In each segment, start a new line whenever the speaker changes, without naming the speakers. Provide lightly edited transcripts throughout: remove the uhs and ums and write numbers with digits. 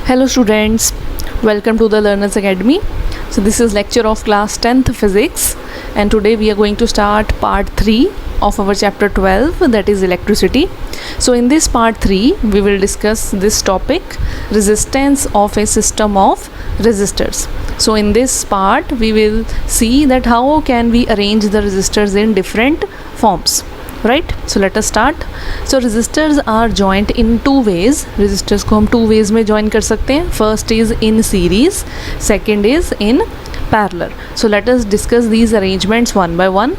Hello students, welcome to the Learners Academy. So this is lecture of class 10th physics, and today we are going to start part 3 of our chapter 12, that is electricity. So in this part 3 we will discuss this topic, resistance of a system of resistors. So in this part we will see that how can we arrange the resistors in different forms. Right, so let us start. So resistors are joint in two ways. Resistors को हम two ways में join कर सकते हैं. First is in series, second is in parallel. So let us discuss these arrangements one by one.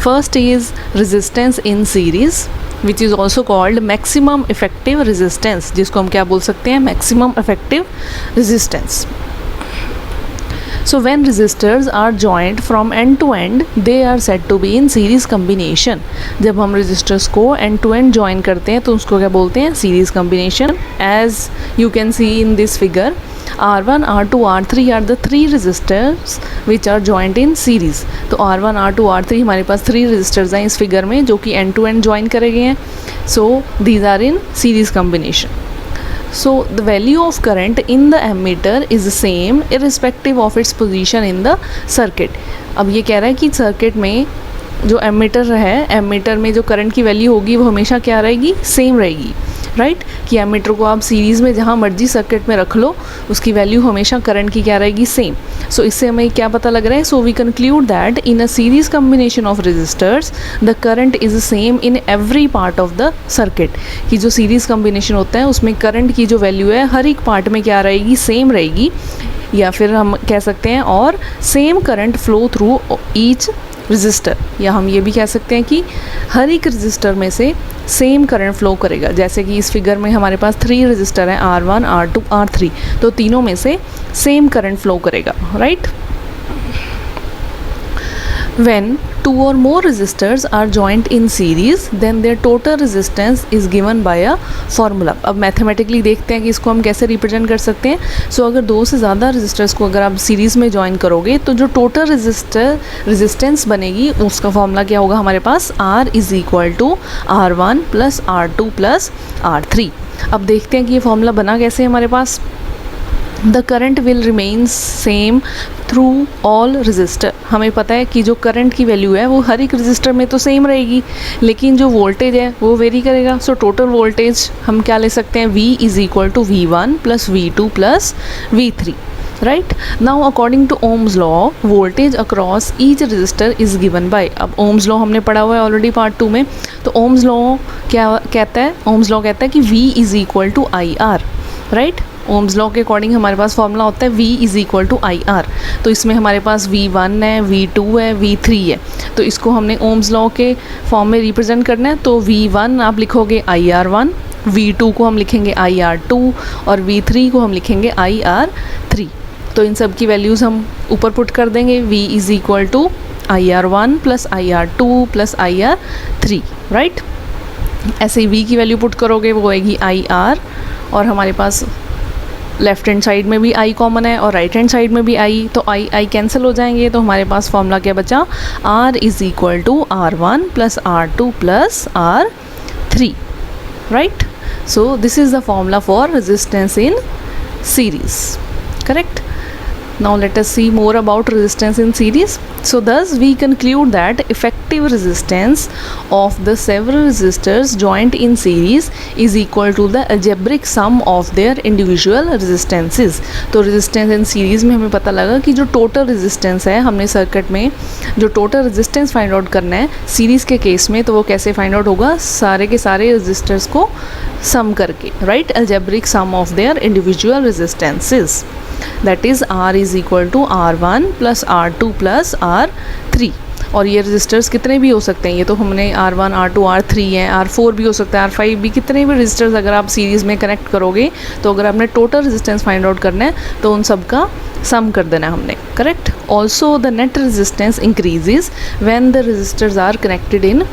First is resistance in series which is also called maximum effective resistance, जिसको हम क्या बोल सकते हैं, maximum effective resistance. So when resistors are joined from end to end, they are said to be in series combination. जब हम resistors को end to end join करते हैं तो उसको क्या बोलते हैं, series combination. As you can see in this figure, R1, R2, R3 are the three resistors which are joined in series. तो R1, R2, R3 हमारे पास three resistors हैं इस figure में जो कि end to end join करे गए हैं. So these are in series combination. So the value of current in the ammeter is the same irrespective of its position in the circuit. अब ये कह रहा है कि सर्किट में जो एमीटर है, एमीटर में जो करंट की वैल्यू होगी वो हमेशा क्या रहेगी, सेम रहेगी. राइट, कि एमीटर को आप सीरीज़ में जहाँ मर्जी सर्किट में रख लो, उसकी वैल्यू हमेशा करंट की क्या रहेगी, सेम. सो इससे हमें क्या पता लग रहा है, so we conclude that in a series combination of resistors the current is same in every part of the circuit. कि जो सीरीज़ कम्बिनेशन होता है उसमें करंट की जो वैल्यू है हर एक पार्ट में क्या रहेगी, सेम रहेगी. या फिर हम कह सकते हैं और same current flow through each resistor, या हम ये भी कह सकते हैं कि हर एक रजिस्टर में से सेम करंट फ्लो करेगा. जैसे कि इस फिगर में हमारे पास थ्री रजिस्टर हैं, R1, R2, R3, तो तीनों में से सेम करंट फ्लो करेगा. Right, when two or more resistors are joined in series then their total resistance is given by a formula. अब मैथमेटिकली देखते हैं कि इसको हम कैसे रिप्रेजेंट कर सकते हैं. सो अगर दो से ज़्यादा रजिस्टर्स को अगर आप सीरीज़ में ज्वाइन करोगे तो जो टोटल रेजिस्टेंस बनेगी उसका फॉर्मूला क्या होगा हमारे पास, R is equal to R1 plus R2 plus R3. अब देखते हैं कि ये फॉर्मूला बना कैसे हमारे पास. The current will remain same through all resistor. हमें पता है कि जो करंट की वैल्यू है वो हर एक रजिस्टर में तो सेम रहेगी, लेकिन जो वोल्टेज है वो वेरी करेगा. सो टोटल वोल्टेज हम क्या ले सकते हैं, V is equal to V1 plus V2 plus V3. Right, now according to Ohm's law voltage across each resistor is given by. अब ओम्स लॉ हमने पढ़ा हुआ है ऑलरेडी पार्ट 2 में. तो ओम्स लॉ क्या कहता है, ओम्स लॉ कहता है कि V is equal to IR. Right, Ohm's law के अकॉर्डिंग हमारे पास फॉर्मूला होता है V is equal to IR. तो इसमें हमारे पास V1 है, V2 है, V3 है. तो इसको हमने ओम्स लॉ के फॉर्म में रिप्रेजेंट करना है. तो V1 आप लिखोगे IR1, V2 को हम लिखेंगे IR2 और V3 को हम लिखेंगे IR3. तो इन सब की वैल्यूज़ हम ऊपर पुट कर देंगे. V is equal to IR1 plus IR2 plus IR3. Right, ऐसे ही V की वैल्यू पुट करोगे वो आएगी IR, और हमारे पास लेफ्ट हैंड साइड में भी I कॉमन है और राइट हैंड साइड में भी I, तो I कैंसिल हो जाएंगे. तो हमारे पास फॉर्मूला क्या बचा, R is equal to R1 plus R2 plus R3. Right, so this is the formula for resistance in series. Correct. Now let us see more about resistance in series. So thus we conclude that effective resistance of the several resistors joined in series is equal to the algebraic sum of their individual resistances. तो resistance in series में हमें पता लगा कि जो total resistance है, हमने circuit में जो total resistance find out करना है series के केस में, तो वो कैसे find out होगा, सारे के सारे resistors को sum करके. right, algebraic sum of their individual resistances. That is R is equal to R1 plus R2 plus R3. और ये रजिस्टर्स कितने भी हो सकते हैं, ये तो हमने R1, R2, R3 हैं, R4 भी हो सकता है, R5 भी. कितने भी रजिस्टर्स अगर आप सीरीज़ में कनेक्ट करोगे तो अगर आपने टोटल रेजिस्टेंस फाइंड आउट करना है तो उन सब का सम कर देना है हमने. Correct. Also the net resistance increases when the resistors are connected in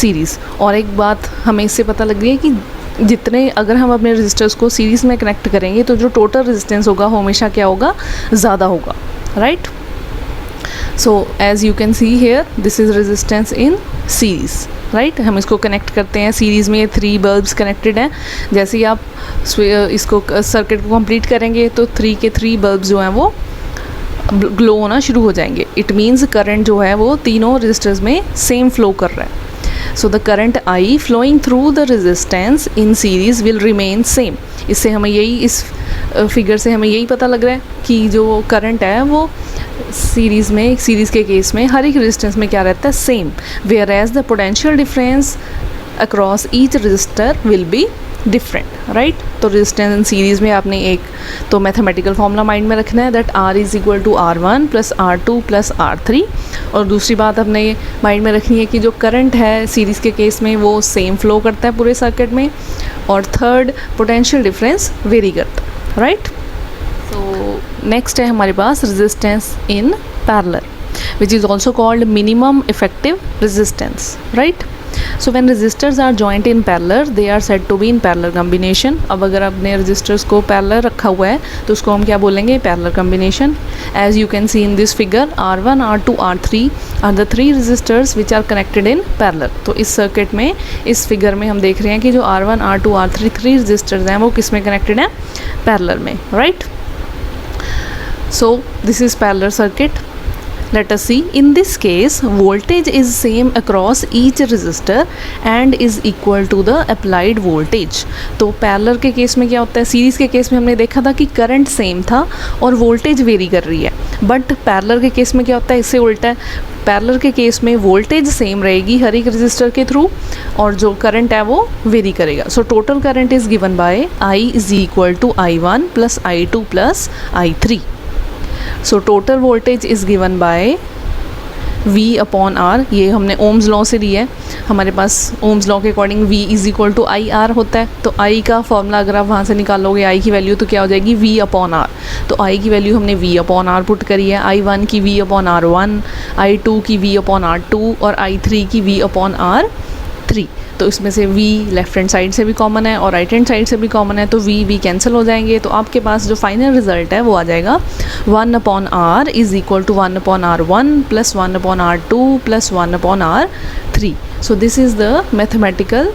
series. और एक बात हमें इससे पता लग रही है कि जितने अगर हम अपने रजिस्टर्स को सीरीज़ में कनेक्ट करेंगे तो जो टोटल रेजिस्टेंस होगा वो हमेशा क्या होगा, ज़्यादा होगा. Right. So as you can see here this is resistance in series, right. हम इसको कनेक्ट करते हैं सीरीज़ में, ये 3 बल्ब्स कनेक्टेड हैं। जैसे ही आप इसको सर्किट को कंप्लीट करेंगे तो 3 के 3 बल्ब्स जो हैं वो ग्लो होना शुरू हो जाएंगे। इट मीन्स करंट जो है वो तीनों रजिस्टर्स में सेम फ्लो कर रहा है। So the current I flowing through the resistance in series will remain same. इससे हमें यही, इस फिगर से हमें यही पता लग रहा है कि जो करंट है वो सीरीज़ के केस में हर एक रेजिस्टेंस में क्या रहता है, same. Whereas the potential difference across each resistor will be different, right. तो रेजिस्टेंस इन सीरीज़ में आपने एक तो मैथमेटिकल फॉर्मूला माइंड में रखना है, that R is equal to R1 plus R2 plus R3। और दूसरी बात अपने माइंड में रखनी है कि जो करंट है सीरीज़ के केस में वो सेम फ्लो करता है पूरे सर्किट में। और थर्ड, पोटेंशियल डिफरेंस वेरी करता है, राइट। तो नेक्स्ट है हमारे पास resistance in parallel, which is also called minimum effective resistance, right? So when resistors are joined in parallel, they are said to be in parallel combination. अब अगर आपने resistors को parallel रखा हुआ है तो उसको हम क्या बोलेंगे, parallel combination. As you can see in this figure, R1, R2, R3 are the 3 resistors which are connected in parallel. तो इस सर्किट में, इस फिगर में हम देख रहे हैं कि जो R1, R2, R3 3 resistors हैं वो किस में कनेक्टेड हैं, parallel में, right? So this is parallel circuit. Let us see. In this case, voltage is same across each resistor and is equal to the applied voltage. तो parallel के case में क्या होता है, सीरीज़ के केस में हमने देखा था कि करंट सेम था और वोल्टेज वेरी कर रही है। बट पैरेलल के केस में क्या होता है, इससे उल्टा है। पैरेलल के केस में वोल्टेज सेम रहेगी हर एक रजिस्टर के थ्रू और जो करंट है वो वेरी करेगा। So total current is given by I is equal to I1 plus I2 plus I3। So total voltage is given by V upon R। ये हमने ओम्स लॉ से लिया है, हमारे पास ओम्स लॉ के according V is equal to IR होता है। तो I का फॉर्मूला अगर आप वहाँ से निकालोगे I की वैल्यू तो क्या हो जाएगी, V अपॉन R। तो I की वैल्यू हमने V अपॉन R पुट करी है, I1 की V अपॉन R1, I2 की V अपॉन R2 और I3 की V अपॉन R3। तो इसमें से V लेफ्ट हैंड साइड से भी कॉमन है और राइट हैंड साइड से भी कॉमन है, तो V कैंसिल हो जाएंगे। तो आपके पास जो फाइनल रिजल्ट है वो आ जाएगा 1 upon R is equal to 1 upon R1 plus 1 upon R2 plus 1 upon R3। So this is the mathematical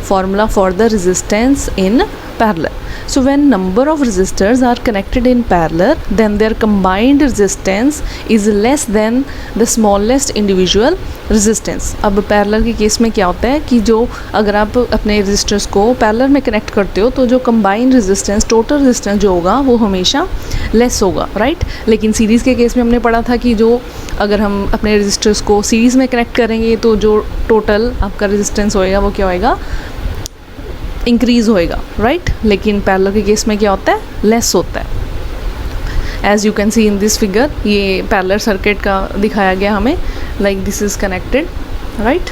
formula for the resistance in parallel. So when number of resistors are connected in parallel, then their combined resistance is less than the smallest individual resistance. अब parallel के case में क्या होता है कि जो अगर आप अपने resistors को parallel में connect करते हो तो जो combined resistance, total resistance जो होगा वो हमेशा less होगा, right? लेकिन series के केस में हमने पढ़ा था कि जो अगर हम अपने resistors को series में connect करेंगे तो जो total आपका resistance होएगा वो क्या होएगा, इंक्रीज़ होएगा, राइट। लेकिन पैरेलल के केस में क्या होता है, लेस होता है। As you can see in this figure, ये पैरेलल सर्किट का दिखाया गया हमें, like this is connected, right.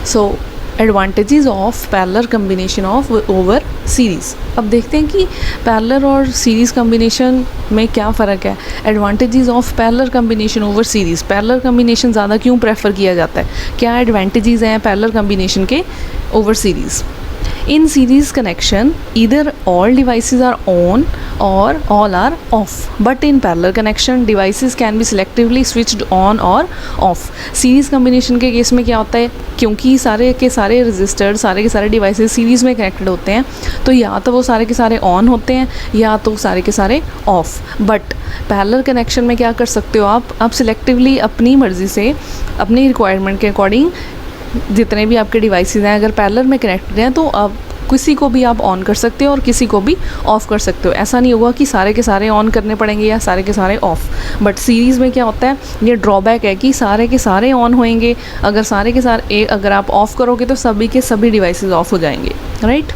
So advantages of parallel combination of over series. अब देखते हैं कि पैरेलल और सीरीज़ कम्बिनेशन में क्या फ़र्क है। Advantages of parallel combination over series, parallel combination ज़्यादा क्यों प्रेफर किया जाता है, क्या एडवांटेजेस हैं पैरेलल कम्बिनेशन के over series. In series connection, either all devices are on or all are off. But in parallel connection, devices can be selectively switched on or off. Series combination के case में क्या होता है, क्योंकि सारे के सारे रजिस्टर, सारे के सारे डिवाइसेस सीरीज़ में कनेक्टेड होते हैं, तो या तो वो सारे के सारे ऑन होते हैं या तो सारे के सारे ऑफ। बट पैरेलल कनेक्शन में क्या कर सकते हो आप सिलेक्टिवली अपनी मर्ज़ी से, अपनी रिक्वायरमेंट के अकॉर्डिंग जितने भी आपके डिवाइसेस हैं अगर पैरेलल में कनेक्टेड हैं तो आप किसी को भी आप ऑन कर सकते हो और किसी को भी ऑफ़ कर सकते हो। ऐसा नहीं होगा कि सारे के सारे ऑन करने पड़ेंगे या सारे के सारे ऑफ़। बट सीरीज़ में क्या होता है, ये ड्रॉबैक है कि सारे के सारे ऑन होएंगे, अगर सारे के सारे अगर आप ऑफ़ करोगे तो सभी के सभी डिवाइसेस ऑफ हो जाएंगे, right.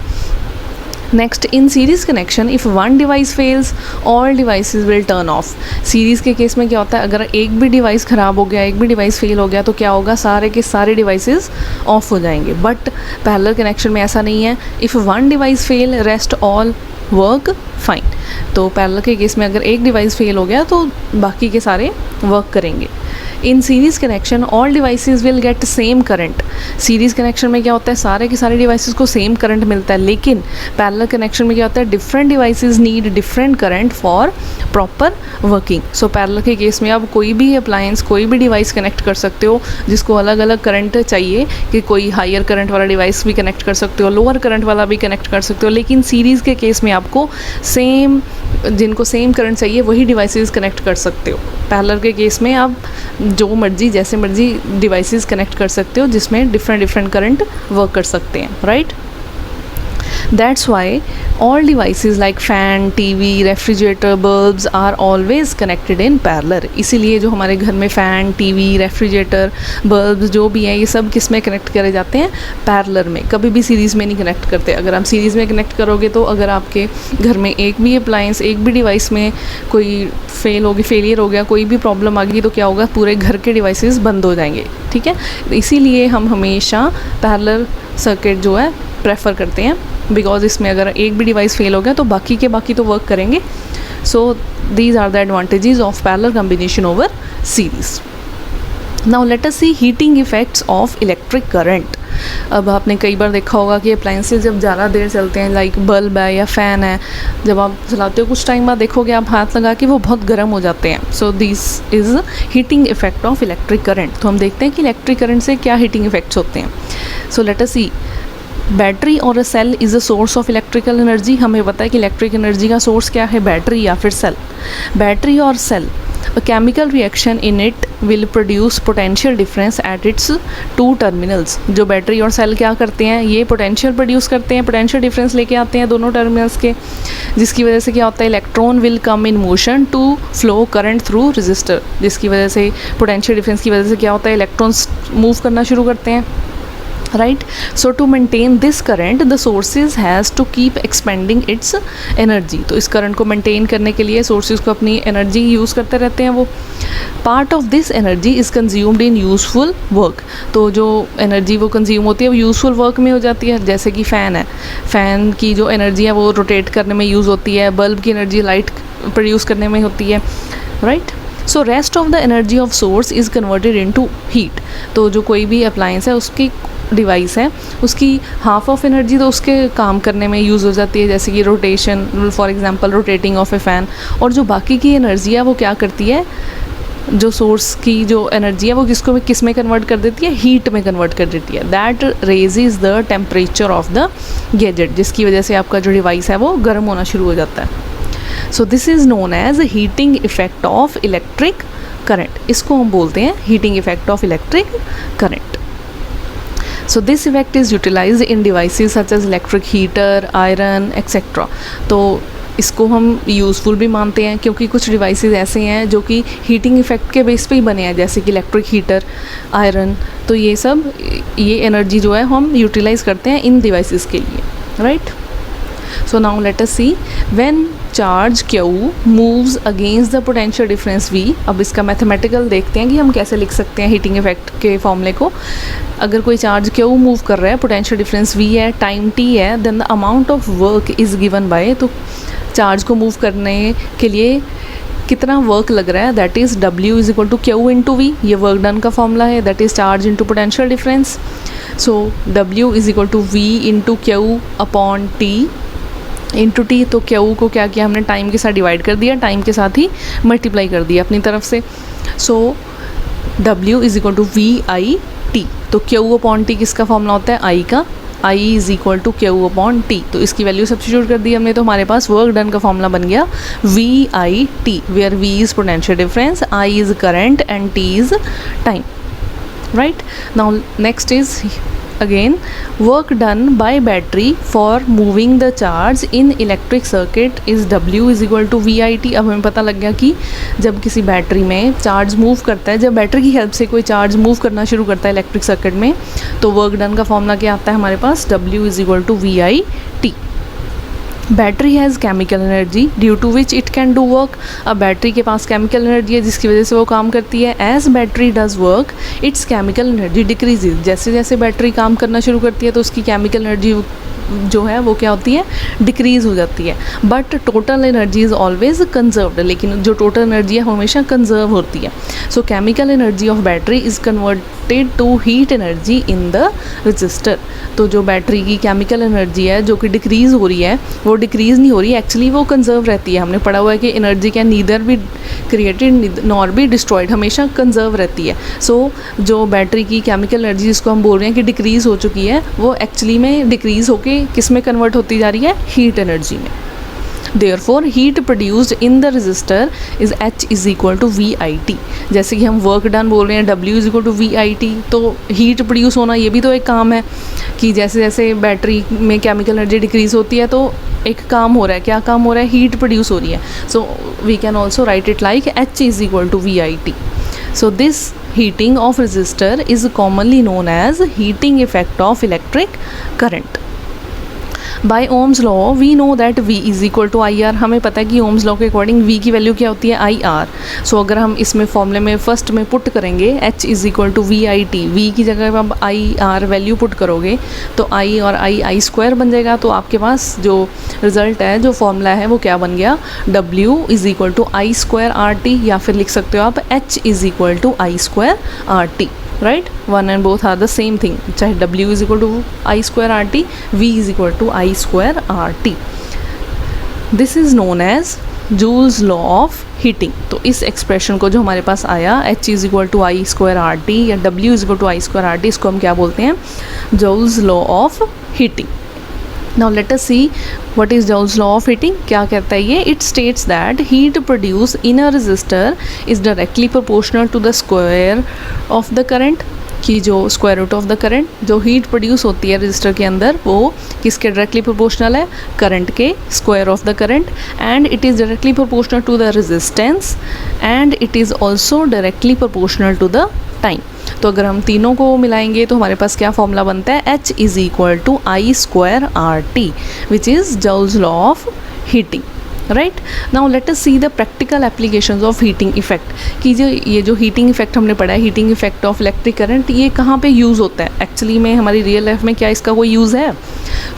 Next, in series connection if one device fails all devices will turn off. Series के केस में क्या होता है, अगर एक भी डिवाइस ख़राब हो गया, एक भी डिवाइस फेल हो गया तो क्या होगा, सारे के सारे डिवाइसेस ऑफ हो जाएंगे। बट पैरेलल कनेक्शन में ऐसा नहीं है, if one device fail rest all work fine. तो पैरेलल के केस में अगर एक डिवाइस फेल हो गया तो बाकी के सारे वर्क करेंगे। In series connection all devices will get same current. Series connection में क्या होता है, सारे के सारे डिवाइसेस को सेम करंट मिलता है, लेकिन पैरेलल कनेक्शन में क्या होता है, different devices need different current for proper working. So parallel के केस में आप कोई भी अप्लायंस, कोई भी डिवाइस कनेक्ट कर सकते हो जिसको अलग अलग करंट चाहिए, कि कोई हायर करंट वाला डिवाइस भी कनेक्ट कर सकते हो, लोअर करंट वाला भी कनेक्ट कर सकते हो, लेकिन सीरीज़ के केस में आपको सेम, जिनको सेम करंट चाहिए वही डिवाइसेस कनेक्ट कर सकते हो। पैरेलल के केस में आप जो मर्जी, जैसे मर्जी डिवाइसेस कनेक्ट कर सकते हो जिसमें डिफरेंट करंट वर्क कर सकते हैं, right. That's why all devices like fan, TV, refrigerator, bulbs are always connected in parallel। इसीलिए जो हमारे घर में फ़ैन, टीवी, रेफ्रिजरेटर, बल्ब्स जो भी हैं, ये सब किस में कनेक्ट करे जाते हैं, पैरेलल में, कभी भी सीरीज़ में नहीं कनेक्ट करते। अगर आप सीरीज़ में कनेक्ट करोगे तो अगर आपके घर में एक भी अप्लायंस, एक भी डिवाइस में कोई फेलियर हो गया, कोई भी प्रॉब्लम आ गई, तो क्या होगा, पूरे घर के डिवाइसेस बंद हो जाएंगे, ठीक है। इसीलिए हम हमेशा पैरेलल सर्किट जो है प्रेफर करते हैं, बिकॉज इसमें अगर एक भी डिवाइस फेल हो गया तो बाकी के बाकी तो वर्क करेंगे। So these are the advantages of parallel combination over series. Now let us see heating effects of electric current. अब आपने कई बार देखा होगा कि अप्लायंसेस जब ज़्यादा देर चलते हैं, लाइक बल्ब है या फ़ैन है, जब आप चलाते हो कुछ टाइम बाद देखोगे आप हाथ लगा के वो बहुत गर्म हो जाते हैं। सो this is heating effect of electric current. तो हम देखते हैं कि इलेक्ट्रिक करंट से क्या हीटिंग इफेक्ट्स होते हैं। सो लेट अस सी, बैटरी और a cell is a source of electrical energy. हमें पता है कि इलेक्ट्रिक एनर्जी का सोर्स क्या है, बैटरी या फिर सेल। बैटरी और cell, a chemical reaction in it will produce potential difference at its two terminals. जो बैटरी और सेल क्या करते हैं, ये पोटेंशियल प्रोड्यूस करते हैं, पोटेंशियल डिफरेंस लेके आते हैं दोनों टर्मिनल्स के, जिसकी वजह से क्या होता है, electron will come in motion to flow current through resistor. जिसकी वजह से, पोटेंशियल डिफरेंस की वजह से क्या होता है, इलेक्ट्रॉन्स मूव करना शुरू करते हैं, right। So to maintain this current the sources has to keep expanding its energy। तो इस करंट को मेंटेन करने के लिए सोर्सेज को अपनी एनर्जी यूज़ करते रहते हैं वो। Part of this energy is consumed in useful work. तो जो एनर्जी वो कंज्यूम होती है वो यूज़फुल वर्क में हो जाती है। जैसे कि फ़ैन है, फ़ैन की जो एनर्जी है वो रोटेट करने में यूज़ होती है, बल्ब की एनर्जी लाइट प्रोड्यूस करने में होती है, right. So rest of the energy of source is converted into heat. तो जो कोई भी अप्लायंस है, उसकी डिवाइस है, उसकी हाफ ऑफ एनर्जी तो उसके काम करने में यूज़ हो जाती है, जैसे कि rotation, for example rotating of A fan. और जो बाकी की एनर्जी है वो क्या करती है, जो सोर्स की जो एनर्जी है वो किस में कन्वर्ट कर देती है, हीट में कन्वर्ट कर देती है। That raises the temperature of the gadget, जिसकी वजह से आपका जो डिवाइस है वो गर्म होना शुरू हो जाता है। So this is known as heating effect of electric current. इसको हम बोलते हैं heating effect of electric current. So this effect is utilized in devices such as electric heater, iron, etc. तो इसको हम यूज़फुल भी मानते हैं क्योंकि कुछ डिवाइसेस ऐसे हैं जो कि हीटिंग इफेक्ट के बेस पे ही बने हैं, जैसे कि इलेक्ट्रिक हीटर, आयरन। तो ये सब, ये एनर्जी जो है हम यूटिलाइज़ करते हैं इन डिवाइसेस के लिए, right. So now let us see, when charge Q moves against the potential difference V। अब इसका मैथमेटिकल देखते हैं कि हम कैसे लिख सकते हैं हीटिंग इफेक्ट के फॉर्मूले को। अगर कोई चार्ज Q मूव कर रहा है, पोटेंशियल डिफरेंस V है, टाइम T है, then the amount of work is given by, तो चार्ज को मूव करने के लिए कितना वर्क लग रहा है, that is W is equal to Q into V। ये वर्क डन का फॉर्मूला है, that is charge into potential difference. So W is equal to V into Q upon T into T। तो Q को क्या किया हमने, time के साथ डिवाइड कर दिया, टाइम के साथ ही मल्टीप्लाई कर दिया अपनी तरफ से। So W is equal to VI/T। तो Q अपॉन T किसका फॉर्मूला होता है, I का। I is equal to Q upon T। तो इसकी वैल्यू सब्स्टिट्यूट कर दी हमने, तो हमारे पास वर्क डन का फॉर्मूला बन गया VI/T, where V is potential difference, I is current and T is time, right. Now next is again work done by battery for moving the charge in electric circuit is W is equal to VIT। अब हमें पता लग गया कि जब किसी battery में charge move करता है, जब बैटरी की हेल्प से कोई चार्ज मूव करना शुरू करता है इलेक्ट्रिक सर्किट में, तो वर्क डन का फॉर्मूला क्या आता है हमारे पास, W is equal to VIT। Battery has chemical energy due to which it can do work. अब बैटरी के पास केमिकल एनर्जी है जिसकी वजह से वो काम करती है। As battery does work its chemical energy decreases. जैसे जैसे बैटरी काम करना शुरू करती है तो उसकी केमिकल एनर्जी जो है वो क्या होती है, डिक्रीज़ हो जाती है। But total energy is always conserved, लेकिन जो टोटल एनर्जी है हमेशा कंजर्व होती है। So chemical energy of battery is converted to heat energy in the resistor. तो जो बैटरी की केमिकल एनर्जी है जो कि डिक्रीज़ हो रही है, वो डिक्रीज़ नहीं हो रही है, एक्चुअली वो कंजर्व रहती है। हमने पढ़ा हुआ है कि energy can neither be created nor be destroyed, हमेशा कंजर्व रहती है। सो जो बैटरी की केमिकल एनर्जी जिसको हम बोल रहे हैं कि डिक्रीज़ हो चुकी है, वो एक्चुअली में डिक्रीज़ होके किस में कन्वर्ट होती जा रही है, हीट एनर्जी में। Therefore heat produced in the resistor is H is equal to VIT। जैसे कि हम वर्क डन बोल रहे हैं W is equal to VIT, तो हीट प्रोड्यूस होना ये भी तो एक काम है कि जैसे जैसे बैटरी में केमिकल एनर्जी डिक्रीज़ होती है तो एक काम हो रहा है, क्या काम हो रहा है, हीट प्रोड्यूस हो रही है। So we can also write it like H is equal to VIT। So this heating of resistor is commonly known as heating effect of electric current। By Ohm's law we know that V is equal to I R. हमें पता है कि Ohm's law के according V की value क्या होती है, I R. सो अगर हम इसमें फॉर्मूले में फर्स्ट में पुट करेंगे H is equal to VIT, V की जगह आप आई आर वैल्यू पुट करोगे तो I और I स्क्वायर बन जाएगा। तो आपके पास जो रिज़ल्ट है, जो फॉर्मूला है वो क्या बन गया, W is equal to I square R T, या फिर लिख सकते हो आप H is equal to I square R T. Right, one and both are the same thing, चाहे W is equal to I square R T, V is equal to I square R T. This is known as Joule's law of heating. तो इस expression को जो हमारे पास आया H is equal to I square R T या W is equal to I square R T, इसको हम क्या बोलते हैं, Joule's law of heating. Now let us see what is Joule's law of heating। क्या कहता है ये, it states that heat produced in a resistor is directly proportional to the square of the current। कि जो square root of the current, जो heat produce होती है resistor के अंदर वो किसके डायरेक्टली प्रोपोर्शनल है, करंट के square of the current. And it is directly proportional to the resistance and it is also directly proportional to the time. तो अगर हम तीनों को मिलाएंगे तो हमारे पास क्या फॉर्मूला बनता है, H is equal to I square R T, which is Joule's law of heating. Right, now let us see the practical applications of heating effect. कि जो ये जो हीटिंग इफेक्ट हमने पढ़ा है, heating effect of electric current, ये कहाँ पे यूज़ होता है एक्चुअली में, हमारी रियल लाइफ में क्या इसका कोई यूज़ है।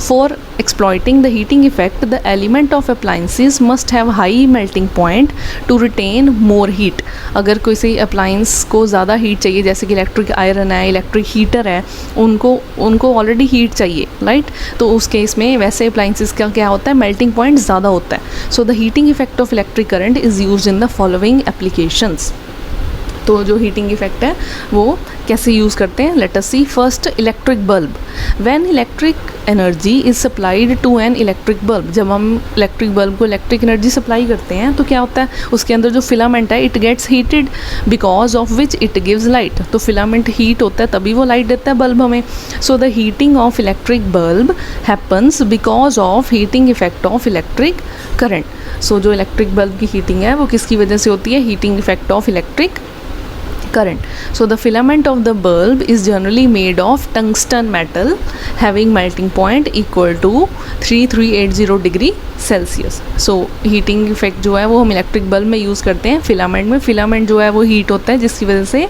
For exploiting the heating effect the element of appliances must have high melting point to retain more heat. अगर किसी अप्लाइंस को ज़्यादा हीट चाहिए, जैसे कि इलेक्ट्रिक आयरन है, इलेक्ट्रिक हीटर है, उनको ऑलरेडी हीट चाहिए, राइट। तो उस केस में वैसे अप्लाइंसेस का क्या होता है, मेल्टिंग पॉइंट ज़्यादा होता है। So the heating effect of electric current is used in the following applications. तो जो हीटिंग इफेक्ट है वो कैसे यूज़ करते हैं, let us see. First, electric bulb. When electric energy is supplied to an electric bulb, जब हम electric bulb को इलेक्ट्रिक एनर्जी सप्लाई करते हैं तो क्या होता है, उसके अंदर जो फिलामेंट है it gets heated because of which it gives light. तो फिलामेंट हीट होता है तभी वो लाइट देता है बल्ब हमें। So the heating of electric bulb happens because of heating effect of electric current. So जो इलेक्ट्रिक बल्ब की हीटिंग है वो किसकी वजह से होती है, heating effect of electric current. So the filament of the bulb is generally made of tungsten metal having melting point equal to 3380 degree Celsius. So heating effect जो है वो हम इलेक्ट्रिक बल्ब में यूज़ करते हैं फिलामेंट में। Filament जो है वो हीट होता है जिसकी वजह से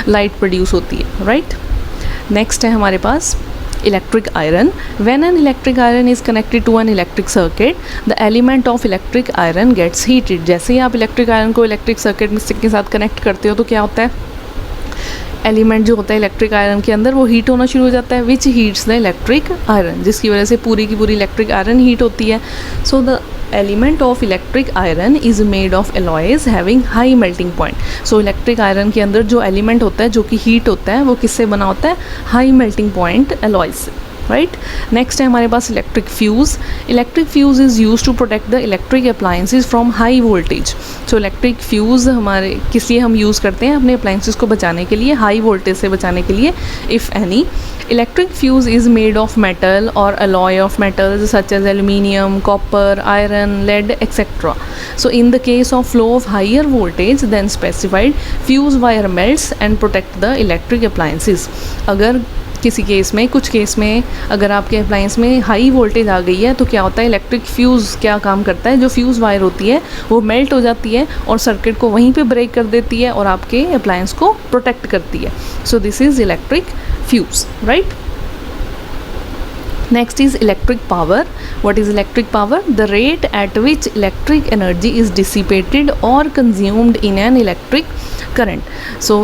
लाइट प्रोड्यूस होती है, राइट। नेक्स्ट है हमारे पास electric iron. When an electric iron is connected to an electric circuit, the element of electric iron gets heated. जैसे ही आप इलेक्ट्रिक आयरन को इलेक्ट्रिक सर्किट के साथ कनेक्ट करते हो तो क्या होता है, एलिमेंट जो होता है इलेक्ट्रिक आयरन के अंदर वो हीट होना शुरू हो जाता है, विच हीट्स द इलेक्ट्रिक आयरन, जिसकी वजह से पूरी की पूरी इलेक्ट्रिक आयरन हीट होती है। So the element of electric iron is made of alloys having high melting point. So electric iron के अंदर जो एलिमेंट होता है जो कि हीट होता है वो किससे बना होता है, हाई मेल्टिंग पॉइंट एलॉयज से, राइट। नेक्स्ट है हमारे पास electric fuse. Electric fuse is use to protect the electric appliances from high voltage. So electric fuse हमारे किस लिए हम यूज़ करते हैं, अपने अप्लायंसेज को बचाने के लिए, हाई वोल्टेज से बचाने के लिए, if any. Electric fuse is made of metal और alloy of metals such as aluminium, copper, iron, lead etcetera. So in the case of flow of higher voltage then specified fuse wire melts and protect the electric appliances. अगर किसी case में, कुछ case में अगर आपके appliance में high voltage आ गई है तो क्या होता है, इलेक्ट्रिक फ्यूज़ क्या काम करता है, जो फ्यूज़ वायर होती है वो मेल्ट हो जाती है और सर्किट को वहीं पे ब्रेक कर देती है और आपके अप्लायंस को प्रोटेक्ट करती है। So this is electric fuse, right. Next is electric power. What is electric power? The rate at which electric energy is dissipated or consumed in an electric current. So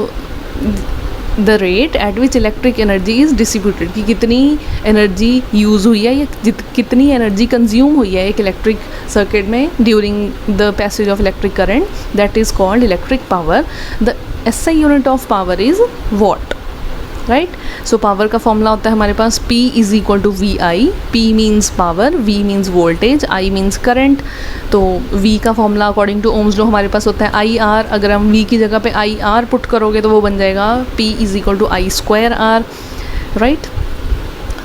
the rate at which electric energy is dissipated, कि कितनी energy use हुई है या कितनी energy consume हुई है एक electric circuit में during the passage of electric current, that is called electric power. The SI unit of power is watt. Right. So power का फॉर्मूला होता है हमारे पास P is equal to VI. P means power, V means voltage, I means current. तो V का formula according to Ohm's law हमारे पास होता है IR. अगर हम V की जगह पे IR पुट करोगे तो वो बन जाएगा P is equal to I²R. Right.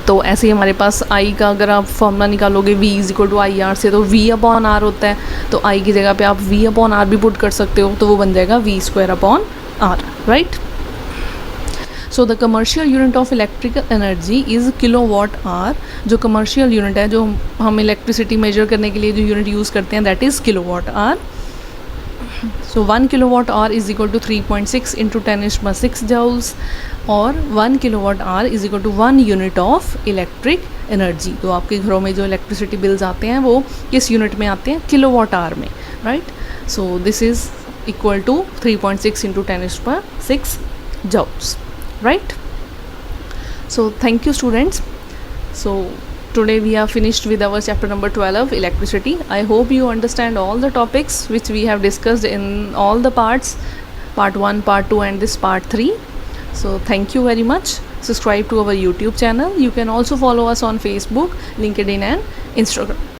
तो ऐसे ही हमारे पास I का अगर आप फॉर्मूला निकालोगे V is equal to IR से, तो V/R होता है. तो I की जगह पे आप V/R भी पुट कर सकते हो, तो वो बन जाएगा V²/R. Right. So the commercial unit of electrical energy is kilowatt our. जो कमर्शियल यूनिट है, जो हम इलेक्ट्रिसिटी मेजर करने के लिए जो यूनिट यूज़ करते हैं, that is kilowatt hour. So 1 kilowatt hour is equal to 3.6 into 10⁻⁶ joules, और 1 kilowatt hour is equal to 1 unit of electric energy. तो आपके घरों में जो इलेक्ट्रिसिटी बिल्स आते हैं वो किस यूनिट में आते हैं? किलोवाट आवर में. Right. So this is equal to 3.6 into 10⁻⁶ joules. Right. So thank you students. So today we have finished with our chapter number 12, electricity. I hope you understand all the topics which we have discussed in all the parts, part 1, part 2 and this part 3. So thank you very much. Subscribe to our YouTube channel. You can also follow us on Facebook, LinkedIn and Instagram.